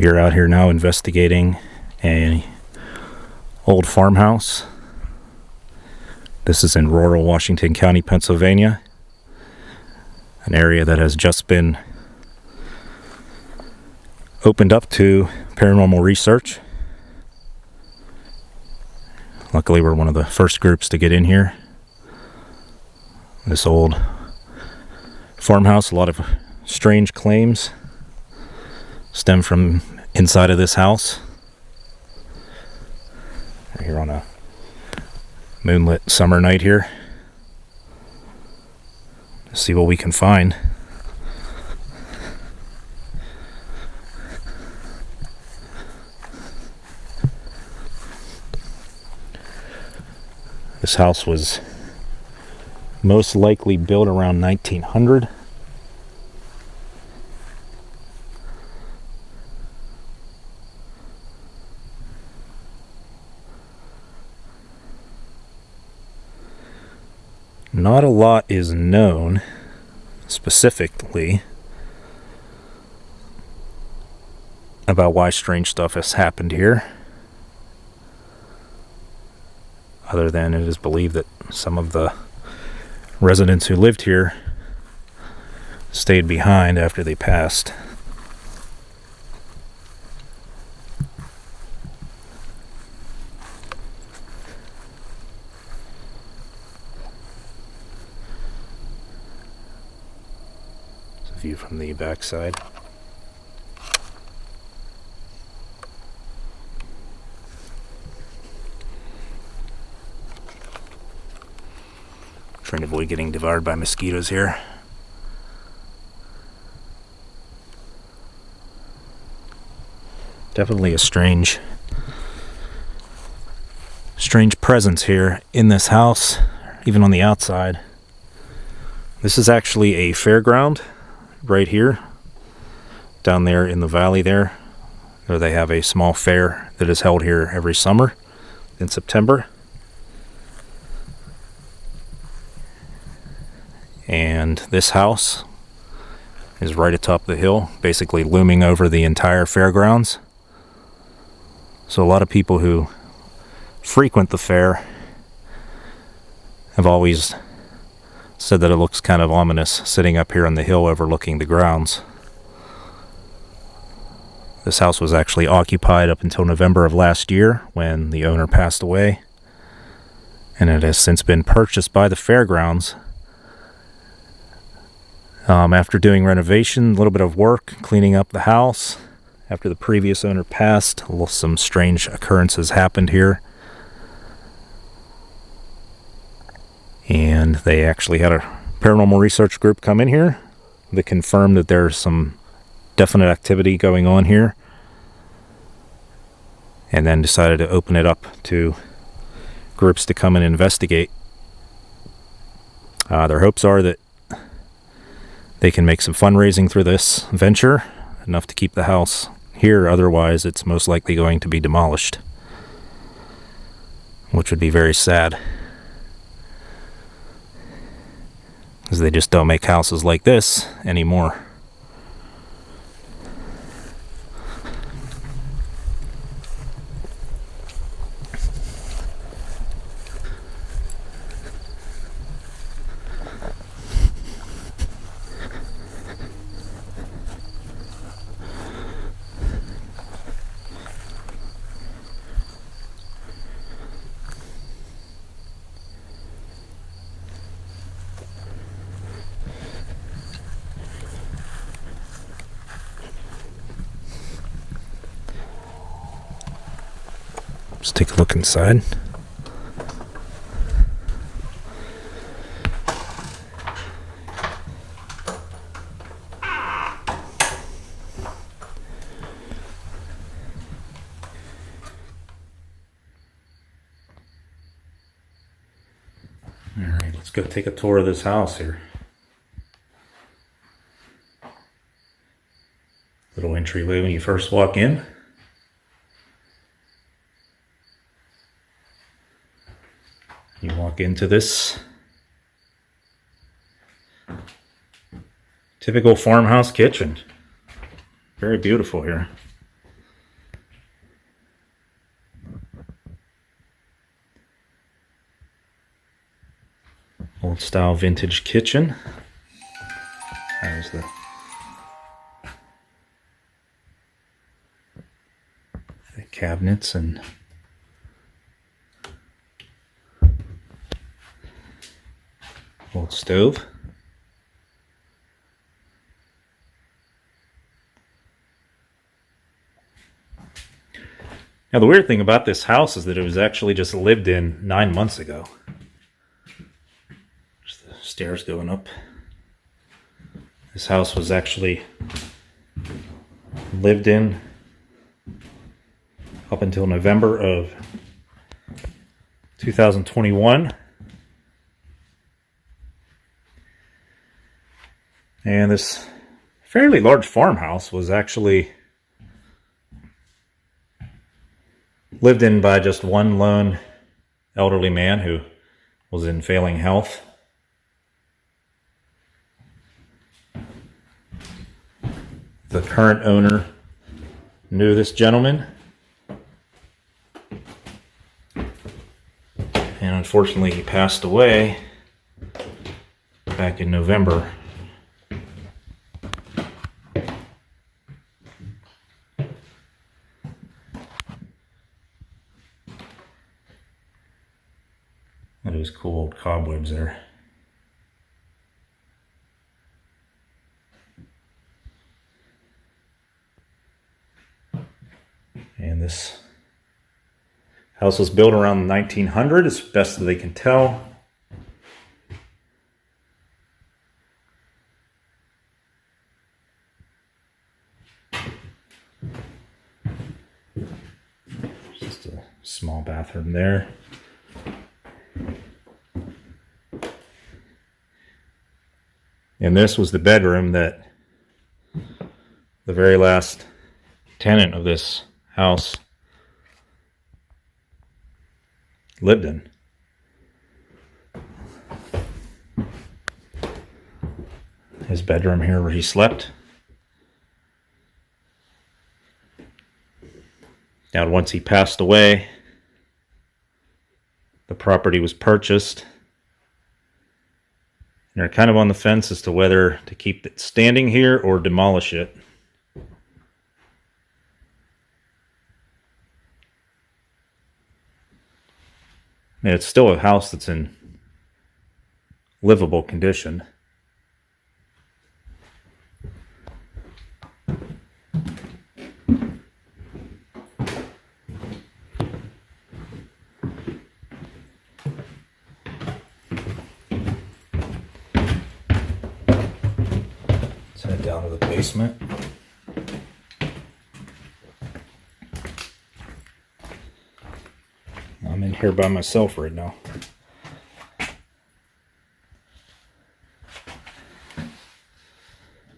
We are out here now investigating an old farmhouse. This is in rural Washington County, Pennsylvania, an area that has just been opened up to paranormal research. Luckily, we're one of the first groups to get in here. This old farmhouse, a lot of strange claims stem from inside of this house. We're here on a moonlit summer night here. Let's see what we can find. This house was most likely built around 1900. Not a lot is known specifically about why strange stuff has happened here, other than it is believed that some of the residents who lived here stayed behind after they passed. View from the backside. Trying to avoid getting devoured by mosquitoes here. Definitely a strange presence here in this house, even on the outside. This is actually a fairground right here, down there in the valley there, where they have a small fair that is held here every summer in September. And this house is right atop the hill, basically looming over the entire fairgrounds. So a lot of people who frequent the fair have always said that it looks kind of ominous sitting up here on the hill overlooking the grounds. This house was actually occupied up until November of last year when the owner passed away, and it has since been purchased by the fairgrounds. After doing renovation, a little bit of work cleaning up the house after the previous owner passed, some strange occurrences happened here. And they actually had a paranormal research group come in here that confirmed that there's some definite activity going on here, and then decided to open it up to groups to come and investigate. Their hopes are that they can make some fundraising through this venture, enough to keep the house here, otherwise it's most likely going to be demolished, which would be very sad, because they just don't make houses like this anymore. Let's take a look inside. All right, let's go take a tour of this house here. Little entryway when you first walk in. You walk into this typical farmhouse kitchen. Very beautiful here. Old style vintage kitchen. There's the cabinets and old stove. Now the weird thing about this house is that it was actually just lived in 9 months ago. There's the stairs going up. This house was actually lived in up until November of 2021. And this fairly large farmhouse was actually lived in by just one lone elderly man who was in failing health. The current owner knew this gentleman, and unfortunately he passed away back in November. Those cool old cobwebs there. And this house was built around 1900, as best as they can tell. Just a small bathroom there. And this was the bedroom that the very last tenant of this house lived in. His bedroom here where he slept. Now, once he passed away, the property was purchased. And they're kind of on the fence as to whether to keep it standing here or demolish it. I mean, it's still a house that's in livable condition. Head down to the basement. I'm in here by myself right now.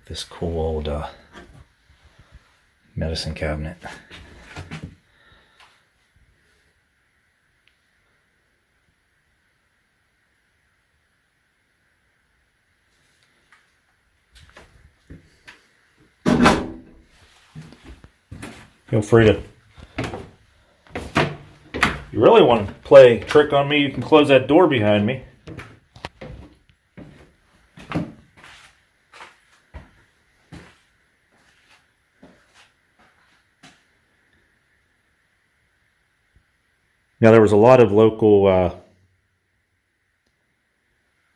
This cool old medicine cabinet. Feel free to, if you really want to play a trick on me, you can close that door behind me. Now there was a lot of local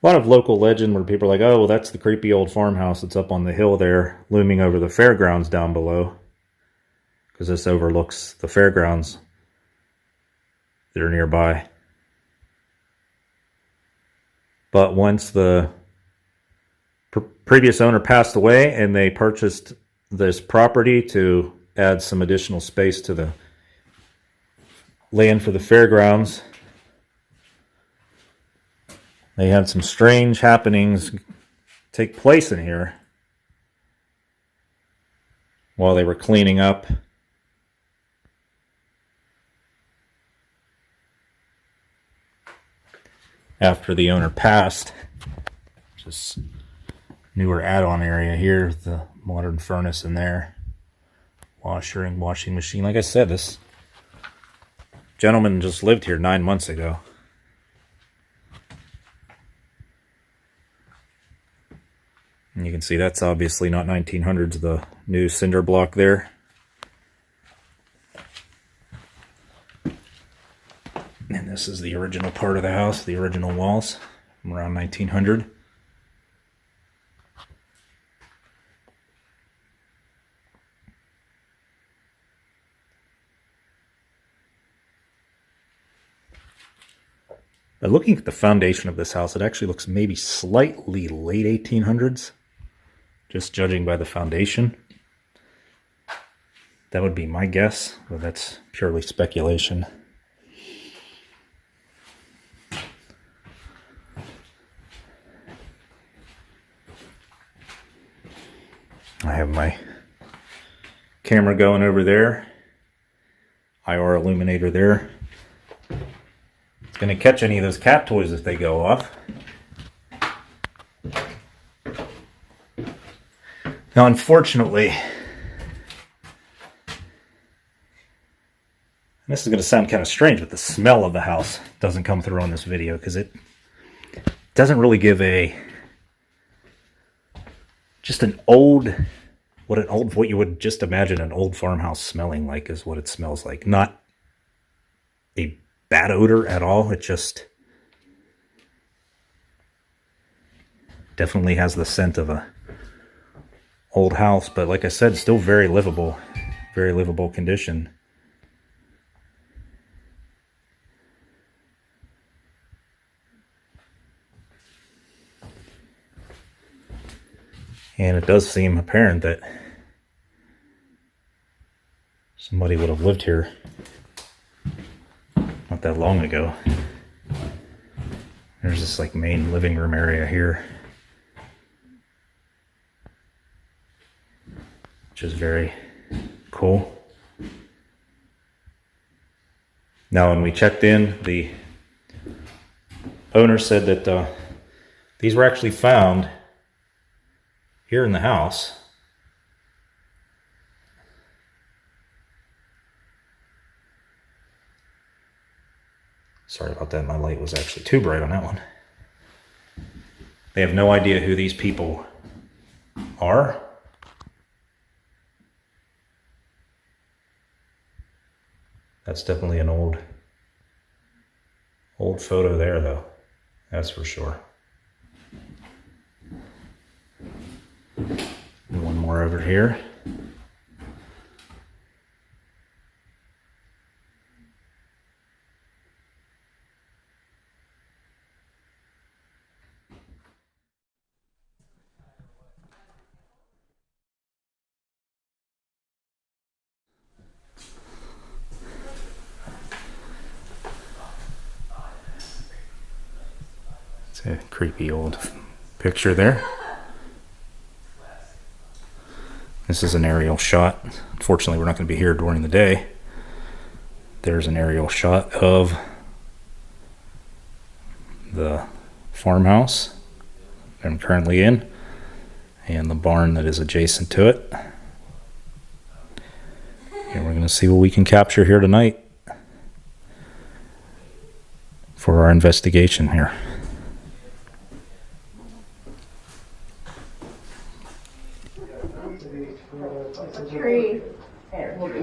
legend where people are like, oh, well, that's the creepy old farmhouse that's up on the hill there, looming over the fairgrounds down below. Because this overlooks the fairgrounds that are nearby. But once the previous owner passed away and they purchased this property to add some additional space to the land for the fairgrounds, they had some strange happenings take place in here while they were cleaning up. After the owner passed. Just newer add-on area here with the modern furnace in there. Washer and washing machine. Like I said, this gentleman just lived here 9 months ago. And you can see that's obviously not 1900s, the new cinder block there. And this is the original part of the house, the original walls from around 1900. But looking at the foundation of this house, it actually looks maybe slightly late 1800s, just judging by the foundation. That would be my guess, but that's purely speculation. I have my camera going over there, IR illuminator there. It's going to catch any of those cat toys if they go off. Now, unfortunately, this is going to sound kind of strange, but the smell of the house doesn't come through on this video because it doesn't really give just an old, what you would just imagine an old farmhouse smelling like is what it smells like. Not a bad odor at all. It just definitely has the scent of a old house, but like I said, still very livable condition. And it does seem apparent that somebody would have lived here not that long ago. There's this like main living room area here, which is very cool. Now, when we checked in, the owner said that these were actually found here in the house. Sorry about that, my light was actually too bright on that one. They have no idea who these people are. That's definitely an old photo there, though. That's for sure. And one more over here. It's a creepy old picture there. This is an aerial shot. Unfortunately, we're not going to be here during the day. There's an aerial shot of the farmhouse that I'm currently in and the barn that is adjacent to it. And we're going to see what we can capture here tonight for our investigation here. Tree. I also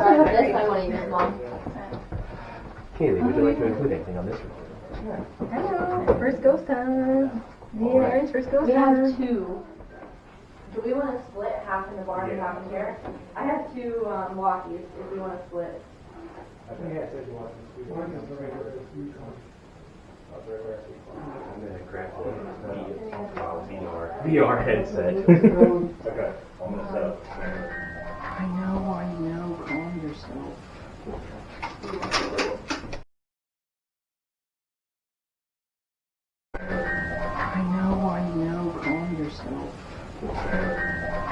have this I want to use, Mom. Kaylee, would you like to include anything on this report? Hello, first ghost time. Yeah, it's first ghost time. We have two. Do we want to split half in the barn and half in here? I have two walkies if we want to split. I think I said you want to. I'm going to grab the VR headset. Okay, almost up. I know, calm yourself. I know, calm yourself.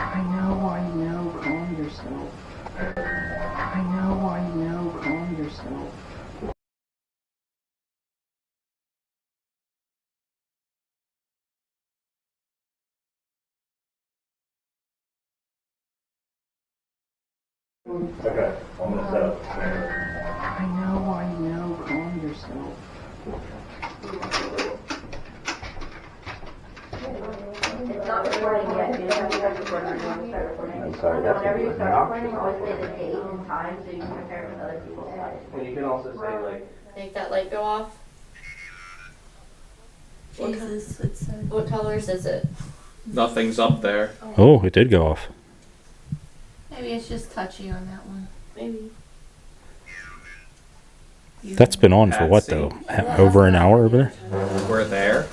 I know, calm yourself. I know, calm yourself. Okay, almost up. I know, calm yourself. you want to start recording. I'm sorry, that's Whenever you an start option. recording, always say the date and time so you can compare it with other people's stuff. And you can also say like, Make that light go off. Jesus, it said. What colors is it? Nothing's up there. Oh, it did go off. Maybe it's just touchy on that one. Maybe. That's been on for what though? Over an hour over there? We're there.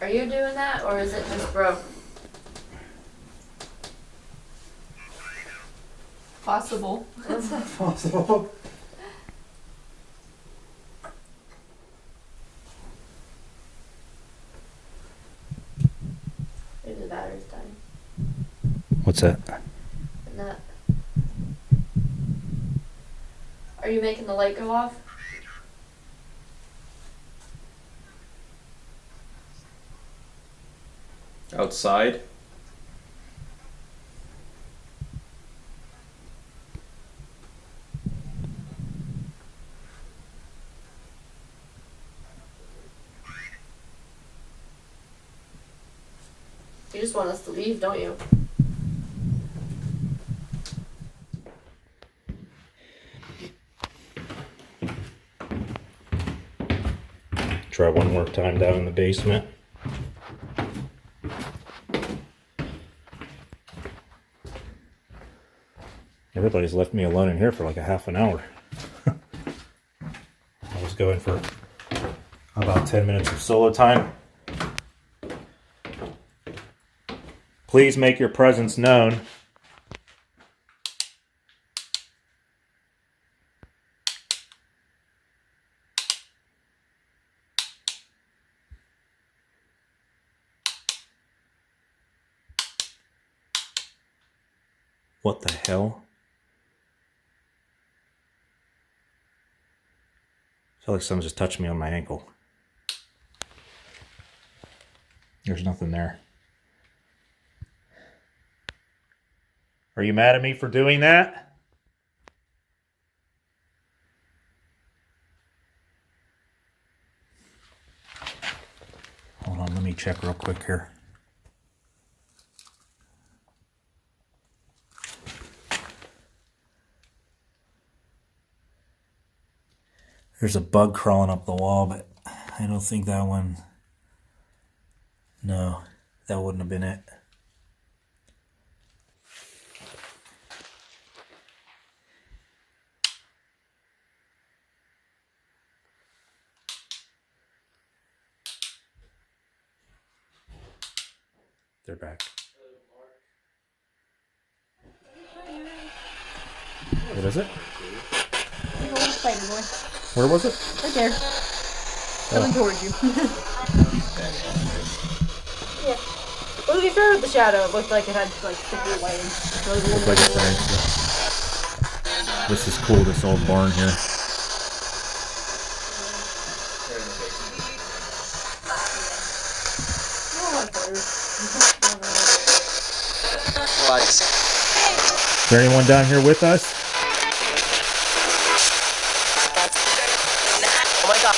Are you doing that or is it just broke? Possible. possible. Maybe the battery's dying. What's that? And that. Are you making the light go off? Outside. You just want us to leave, don't you? Try one more time down in the basement. Everybody's left me alone in here for like a half an hour. I was going for about 10 minutes of solo time. Please make your presence known. What the hell? I feel like someone just touched me on my ankle. There's nothing there. Are you mad at me for doing that? Hold on, let me check real quick here. There's a bug crawling up the wall, but I don't think that one... No, that wouldn't have been it. They're back. What is it? Spider boy. Where was it? Right there. Coming towards you. Yeah. Well, to be fair with the shadow, it looked like it had like thicker lighting. So it was a Looks little like bit it's there. This is cool, this old barn here. Is there anyone down here with us? Oh my god.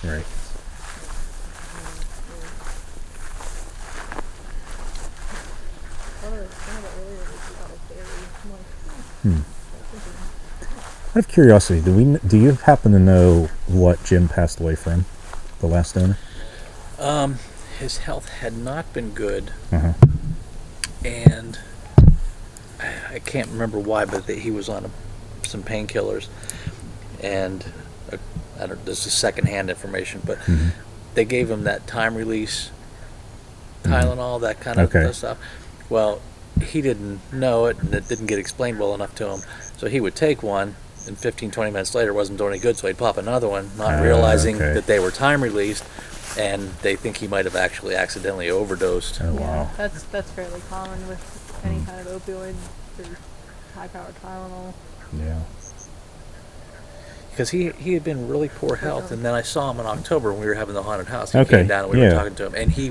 Right. Out of curiosity, do you happen to know what Jim passed away from, the last owner? His health had not been good, Uh-huh. and I can't remember why, but he was on some painkillers, and I don't. This is secondhand information, but they gave him that time release Tylenol, that kind of stuff. Well, he didn't know it, and it didn't get explained well enough to him, so he would take one, and 15-20 minutes later it wasn't doing any good, so he'd pop another one, not realizing that they were time released, and they think he might have actually accidentally overdosed. Oh, wow. That's fairly common with any kind of opioid or high-powered Tylenol. Yeah. Because he had been really poor health, and then I saw him in October when we were having the haunted house. He Okay, came down and we were talking to him, and he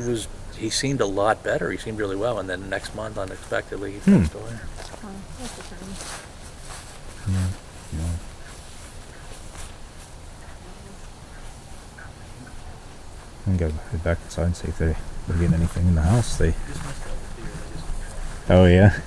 he seemed a lot better. He seemed really well, and then next month, unexpectedly, he passed away. Oh, that's a shame. Yeah. I'm gonna head back inside and see if they're getting anything in the house. Oh yeah.